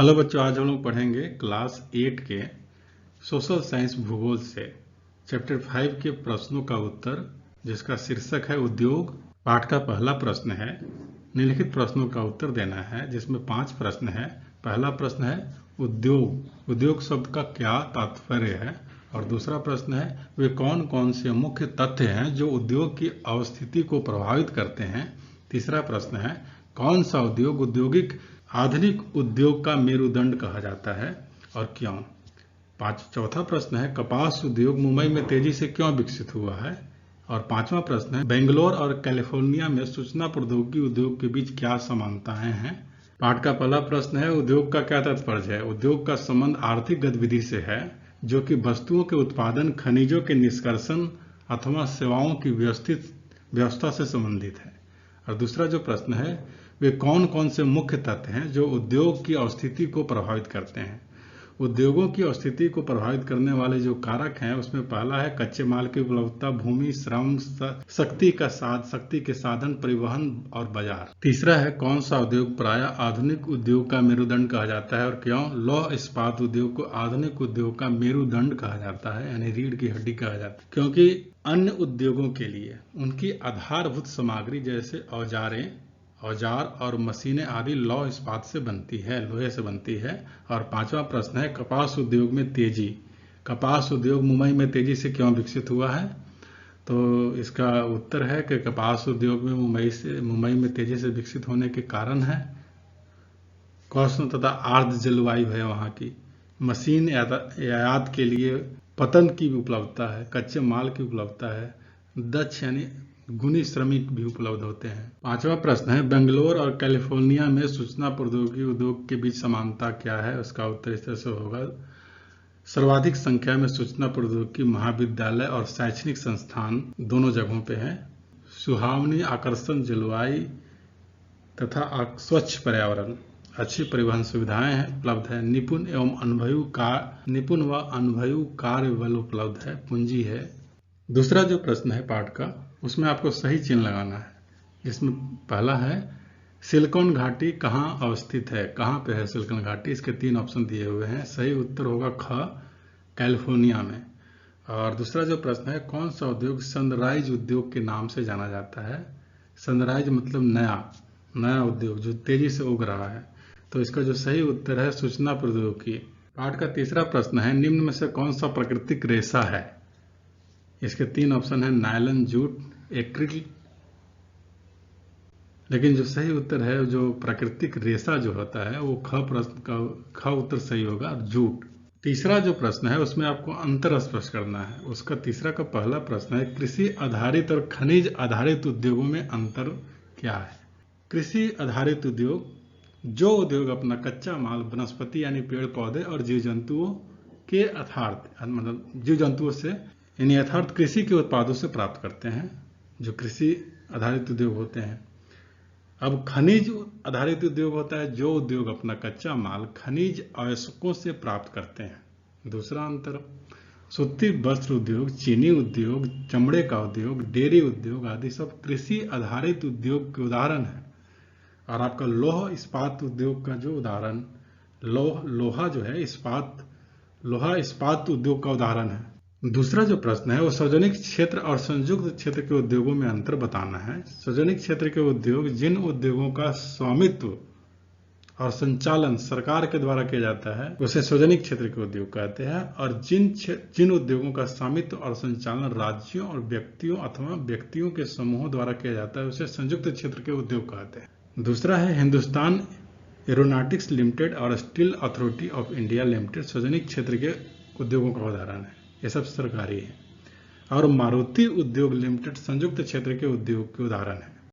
Hello बच्चों, आज हम लोग पढ़ेंगे क्लास 8 के सोशल साइंस भूगोल से चैप्टर 5 के प्रश्नों का उत्तर, जिसका शीर्षक है उद्योग। पाठ का पहला प्रश्न है निम्नलिखित प्रश्नों का उत्तर देना है, जिसमें 5 प्रश्न है। पहला प्रश्न है उद्योग। उद्योग शब्द का क्या तात्पर्य है। और दूसरा प्रश्न है वे कौन कौन से मुख्य तथ्य हैं जो उद्योग की अवस्थिति को प्रभावित करते हैं। तीसरा प्रश्न है कौन सा उद्योग औद्योगिक आधुनिक उद्योग का मेरुदंड कहा जाता है और क्यों। चौथा प्रश्न है कपास उद्योग मुंबई में तेजी से क्यों विकसित हुआ है। और पांचवा प्रश्न है बेंगलोर और कैलिफोर्निया में सूचना प्रौद्योगिकी उद्योग के बीच क्या समानताएं हैं। पाठ का पहला प्रश्न है उद्योग का क्या तात्पर्य है। उद्योग का संबंध आर्थिक गतिविधि से है जो कि वस्तुओं के उत्पादन, खनिजों के निष्कर्षण अथवा सेवाओं की व्यवस्था से संबंधित है। और दूसरा जो प्रश्न है वे कौन कौन से मुख्य तथ्य हैं जो उद्योग की अवस्थिति को प्रभावित करते हैं। उद्योगों की अवस्थिति को प्रभावित करने वाले जो कारक हैं उसमें पहला है कच्चे माल की उपलब्धता, भूमि, श्रम, शक्ति के साधन, परिवहन और बाजार। तीसरा है कौन सा उद्योग प्रायः आधुनिक उद्योग का मेरुदंड कहा जाता है और क्यों। लौह इस्पात उद्योग को आधुनिक उद्योग का मेरुदंड कहा जाता है, यानी रीढ़ की हड्डी कहा जाता है, क्योंकि अन्य उद्योगों के लिए उनकी आधारभूत सामग्री जैसे औजार और मशीनें आदि लौह इस्पात से बनती है, लोहे से बनती है। और पांचवा प्रश्न है कपास उद्योग में तेजी। कपास उद्योग मुंबई में तेजी से क्यों विकसित हुआ है। तो इसका उत्तर है कि कपास उद्योग में मुंबई में तेजी से विकसित होने के कारण है उष्ण तथा आर्द्र जलवायु है वहाँ की, मशीन आयात के लिए पतन की उपलब्धता है, कच्चे माल की उपलब्धता है, दक्ष यानी गुणी श्रमिक भी उपलब्ध होते हैं। पांचवा प्रश्न है बेंगलोर और कैलिफोर्निया में सूचना प्रौद्योगिकी उद्योग के बीच समानता क्या है। उसका उत्तर इस तरह से होगा सर्वाधिक संख्या में सूचना प्रौद्योगिकी महाविद्यालय और शैक्षणिक संस्थान दोनों जगहों पे हैं। सुहावनी आकर्षण जलवायु तथा स्वच्छ पर्यावरण, अच्छी परिवहन सुविधाएं उपलब्ध है, निपुण व अनुभवी कार्य बल उपलब्ध है, पूंजी है। दूसरा जो प्रश्न है पाठ का, उसमें आपको सही चिन्ह लगाना है, जिसमें पहला है सिलिकॉन घाटी कहाँ अवस्थित है, कहाँ पे है सिलिकॉन घाटी। इसके 3 ऑप्शन दिए हुए हैं, सही उत्तर होगा ख, कैलिफोर्निया में। और दूसरा जो प्रश्न है कौन सा उद्योग सनराइज उद्योग के नाम से जाना जाता है। सनराइज मतलब नया उद्योग जो तेजी से उग रहा है। तो इसका जो सही उत्तर है सूचना प्रौद्योगिकी। पाठ का तीसरा प्रश्न है निम्न में से कौन सा प्राकृतिक रेशा है। इसके 3 ऑप्शन है नायलॉन, जूट, एक्रिल। लेकिन जो सही उत्तर है जो प्राकृतिक रेशा जो होता है वो ख उत्तर सही होगा, जूट। तीसरा जो प्रश्न है उसमें आपको अंतर स्पष्ट करना है। उसका तीसरा का पहला प्रश्न है कृषि आधारित और खनिज आधारित उद्योगों में अंतर क्या है। कृषि आधारित उद्योग जो उद्योग अपना कच्चा माल वनस्पति यानी पेड़ पौधे और जीव जंतुओं से यानी यथार्थ कृषि के उत्पादों से प्राप्त करते हैं, जो कृषि आधारित उद्योग होते हैं। अब खनिज आधारित उद्योग होता है जो उद्योग अपना कच्चा माल खनिज अवशोषकों से प्राप्त करते हैं। दूसरा अंतर सूती वस्त्र उद्योग, चीनी उद्योग, चमड़े का उद्योग, डेयरी उद्योग आदि सब कृषि आधारित उद्योग के उदाहरण है। और आपका लौह इस्पात उद्योग का जो उदाहरण लोहा इस्पात उद्योग का उदाहरण है। दूसरा जो प्रश्न है वो सार्वजनिक क्षेत्र और संयुक्त क्षेत्र के उद्योगों में अंतर बताना है। सार्वजनिक क्षेत्र के उद्योग जिन उद्योगों का स्वामित्व और संचालन सरकार के द्वारा किया जाता है उसे सार्वजनिक क्षेत्र के उद्योग कहते हैं, और जिन उद्योगों का स्वामित्व और संचालन राज्यों और व्यक्तियों के समूहों द्वारा किया जाता है उसे संयुक्त क्षेत्र के उद्योग कहते हैं। दूसरा है हिंदुस्तान एरोनॉटिक्स लिमिटेड और steel authority of India limited सार्वजनिक क्षेत्र के उद्योगों का उदाहरण है, ये सब सरकारी है। और मारुति उद्योग लिमिटेड संयुक्त क्षेत्र के उद्योग के उदाहरण है।